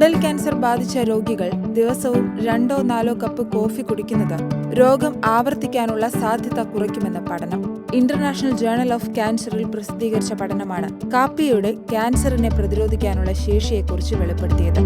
കുടൽ ക്യാൻസർ ബാധിച്ച രോഗികൾ ദിവസവും 2-4 കപ്പ് കോഫി കുടിക്കുന്നത് രോഗം ആവർത്തിക്കാനുള്ള സാധ്യത കുറയ്ക്കുമെന്ന് പഠനം. ഇന്റർനാഷണൽ ജേണൽ ഓഫ് ക്യാൻസറിൽ പ്രസിദ്ധീകരിച്ച പഠനമാണ് കാപ്പിയുടെ ക്യാൻസറിനെ പ്രതിരോധിക്കാനുള്ള ശേഷിയെക്കുറിച്ച് വെളിപ്പെടുത്തിയത്.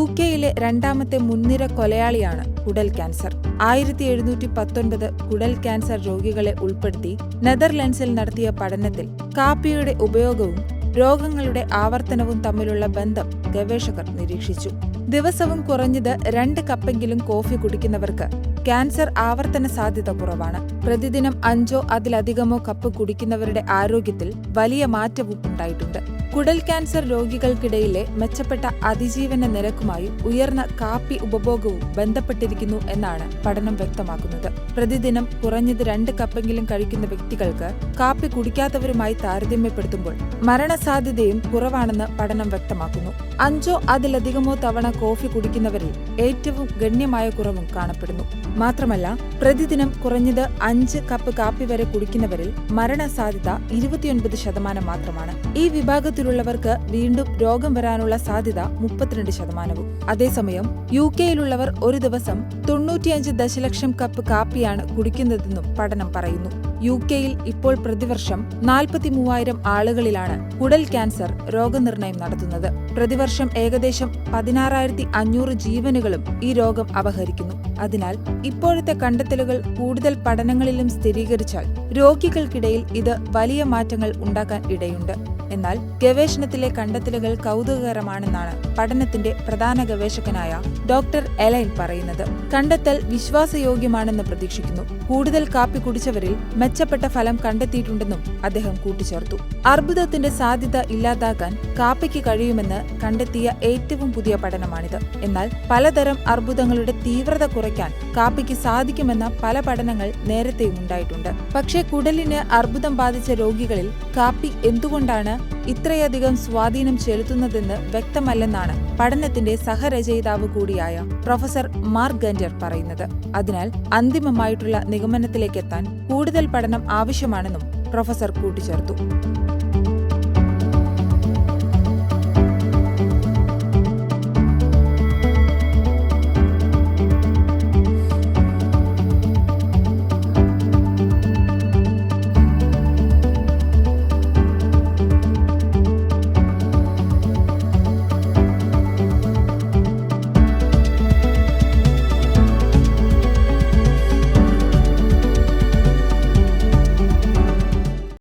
UK-യിലെ രണ്ടാമത്തെ മുൻനിര കൊലയാളിയാണ് കുടൽ ക്യാൻസർ. 1719 കുടൽ ക്യാൻസർ രോഗികളെ ഉൾപ്പെടുത്തി നെതർലൻഡ്സിൽ നടത്തിയ പഠനത്തിൽ കാപ്പിയുടെ ഉപയോഗവും രോഗങ്ങളുടെ ആവർത്തനവും തമ്മിലുള്ള ബന്ധം ഗവേഷകർ നിരീക്ഷിച്ചു. ദിവസവും കുറഞ്ഞത് 2 കപ്പെങ്കിലും കോഫി കുടിക്കുന്നവർക്ക് ക്യാൻസർ ആവർത്തന സാധ്യത കുറവാണ്. പ്രതിദിനം 5 അതിലധികമോ കപ്പ് കുടിക്കുന്നവരുടെ ആരോഗ്യത്തിൽ വലിയ മാറ്റവും ഉണ്ടായിട്ടുണ്ട്. കുടൽ ക്യാൻസർ രോഗികൾക്കിടയിലെ മെച്ചപ്പെട്ട അതിജീവന നിരക്കുമായി ഉയർന്ന കാപ്പി ഉപഭോഗവും ബന്ധപ്പെട്ടിരിക്കുന്നു എന്നാണ് പഠനം വ്യക്തമാക്കുന്നത്. പ്രതിദിനം കുറഞ്ഞത് 2 കപ്പെങ്കിലും കഴിക്കുന്ന വ്യക്തികൾക്ക് കാപ്പി കുടിക്കാത്തവരുമായി താരതമ്യപ്പെടുത്തുമ്പോൾ മരണസാധ്യതയും കുറവാണെന്ന് പഠനം വ്യക്തമാക്കുന്നു. 5 അതിലധികമോ തവണ കോഫി കുടിക്കുന്നവരിൽ ഏറ്റവും ഗണ്യമായ കുറവും കാണപ്പെടുന്നു. മാത്രമല്ല, പ്രതിദിനം കുറഞ്ഞത് 5 കപ്പ് കാപ്പി വരെ കുടിക്കുന്നവരിൽ മരണസാധ്യത 29% മാത്രമാണ്. ഈ വിഭാഗത്തിലുള്ളവർക്ക് വീണ്ടും രോഗം വരാനുള്ള സാധ്യത 32%. അതേസമയം UK-യിലുള്ളവർ ഒരു ദിവസം 95 ദശലക്ഷം കപ്പ് കാപ്പിയാണ് കുടിക്കുന്നതെന്നും പഠനം പറയുന്നു. UK-യിൽ ഇപ്പോൾ പ്രതിവർഷം 43,000 ആളുകളിലാണ് കുടൽ ക്യാൻസർ രോഗനിർണയം നടത്തുന്നത്. പ്രതിവർഷം ഏകദേശം 16,500 ജീവനുകളും ഈ രോഗം അപഹരിക്കുന്നു. അതിനാൽ ഇപ്പോഴത്തെ കണ്ടെത്തലുകൾ കൂടുതൽ പഠനങ്ങളിലും സ്ഥിരീകരിച്ചാൽ രോഗികൾക്കിടയിൽ ഇത് വലിയ മാറ്റങ്ങൾ ഉണ്ടാക്കാൻ ഇടയുണ്ട്. എന്നാൽ ഗവേഷണത്തിലെ കണ്ടെത്തലുകൾ കൗതുകകരമാണെന്നാണ് പഠനത്തിന്റെ പ്രധാന ഗവേഷകനായ ഡോക്ടർ എലൈൻ പറയുന്നത്. കണ്ടെത്തൽ വിശ്വാസയോഗ്യമാണെന്ന് പ്രതീക്ഷിക്കുന്നു. കൂടുതൽ കാപ്പി കുടിച്ചവരിൽ മെച്ചപ്പെട്ട ഫലം കണ്ടെത്തിയിട്ടുണ്ടെന്നും അദ്ദേഹം കൂട്ടിച്ചേർത്തു. അർബുദത്തിന്റെ സാധ്യത ഇല്ലാതാക്കാൻ കാപ്പിക്ക് കഴിയുമെന്ന് കണ്ടെത്തിയ ഏറ്റവും പുതിയ പഠനമാണിത്. എന്നാൽ പലതരം അർബുദങ്ങളുടെ തീവ്രത കുറയ്ക്കാൻ കാപ്പിക്ക് സാധിക്കുമെന്ന പല പഠനങ്ങൾ നേരത്തെയും ഉണ്ടായിട്ടുണ്ട്. പക്ഷേ കുടലിന് അർബുദം ബാധിച്ച രോഗികളിൽ കാപ്പി എന്തുകൊണ്ടാണ് ഇത്രയധികം സ്വാധീനം ചെലുത്തുന്നതെന്ന് വ്യക്തമല്ലെന്നാണ് പഠനത്തിന്റെ സഹരചയിതാവ് കൂടിയായ പ്രൊഫസർ മാർക്ക് ഗന്റർ പറയുന്നത്. അതിനാൽ അന്തിമമായിട്ടുള്ള നിഗമനത്തിലേക്കെത്താൻ കൂടുതൽ പഠനം ആവശ്യമാണെന്നും പ്രൊഫസർ കൂട്ടിച്ചേർത്തു.